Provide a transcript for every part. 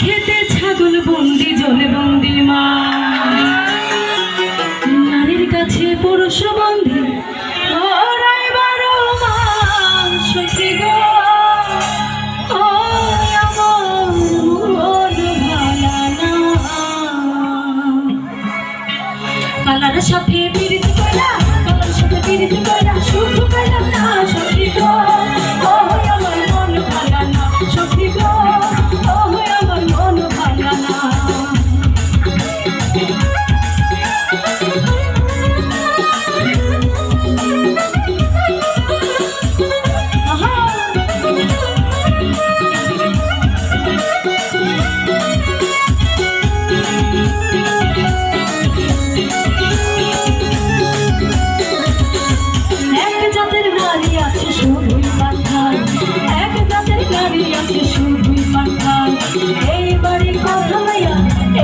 খেতে ছাগল বন্দি জলে বন্দি মা, নারীর কাছে পুরুষ বন্দি ওরাই বারো মাস সখী গো। ও আমার মন ভালা না, কালার সাথে পীড়িত কইরা, কালার সাথে পীড়িত কইরা সুখ পেলাম না সখী গো। ও আমার মন ভালা না সখী গো, ও আমার মন ভালা না।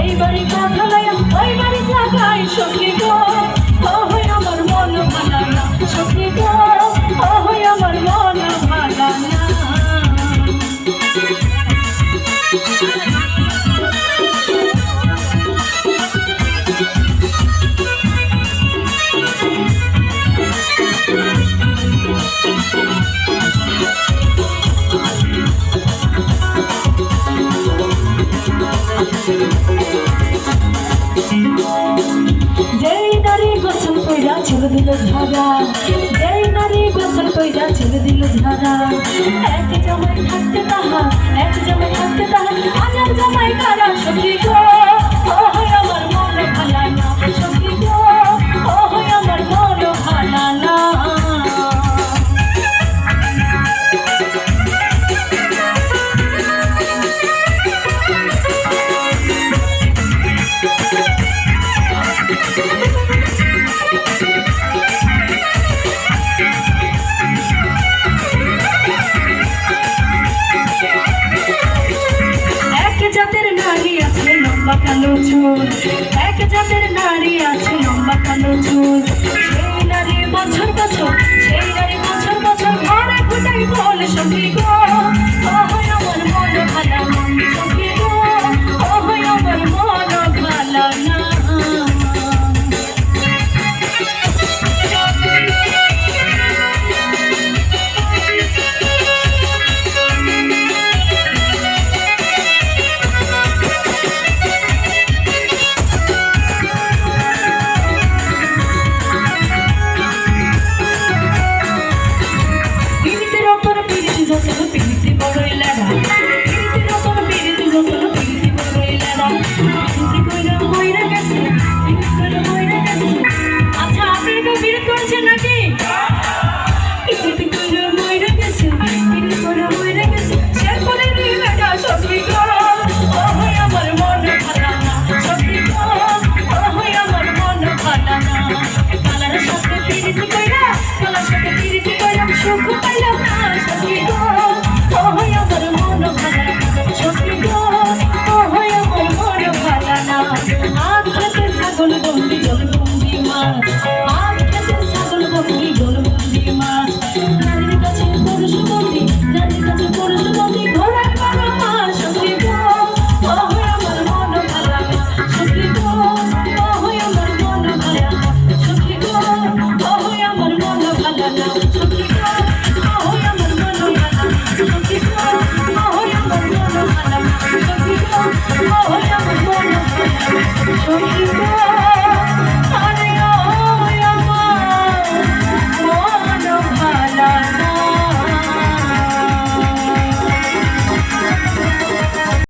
এইবারে কথা লইয়া ওই বাড়ি লাগাই সখী গো। ও আমার মন ভালা না সখী গো, ও আমার মন ভালা না। যেই নারী গোসল কইরা ছেড়ে দিল ঝাড়া, যেই নারী গোসল কইরা ছেড়ে দিল ঝাড়া, এক জামাই থাকতে তাহা, এক জামাই থাকতে তাহা হাজার জামাই কারা সখী গো। ও আমার মন ভালা না সখী গো, ও আমার মন ভালা না। কালো চুল, এক জাতের নারী আছে লম্বা কালো চুল। সেই নারী বছর বছর, সেই নারী বছর বছর ঘরে ঘুটাই বল সখী গো। ও আমার মন ভালা না সখী গো, ও আমার মন ভালা না। আচ্ছা আপনি তো বিরোধ করেছেন নাকি? আমার মন ভালা না সখী গো, আমার মন ভালা না। কালার সাথে পীড়িত কইরা, কালার সাথে পীড়িত কইরা সুখ পাইলাম না সখী গো। আমার মন ভালা না সখী গো, আমার মন ভালা না। আজ খেতে ছাগল বন্দি জল বন্দি মাছ, আজ খেতে ছাগল বন্দি জল বন্দি মাছ, নারীর কাছে পুরুষ বন্দি, নারীর কাছে পুরুষ বন্দি ঘোড়ার বারো মাস সখী গো। আমার মন ভালা না সখী গো, আমার মন ভালা না সখী গো, আমার মন ভালা না সখী গো, আমার মন ভালা না সখী গো, আমার মন ভালা না সখী গো, আমার মন ভালা না সখী গো।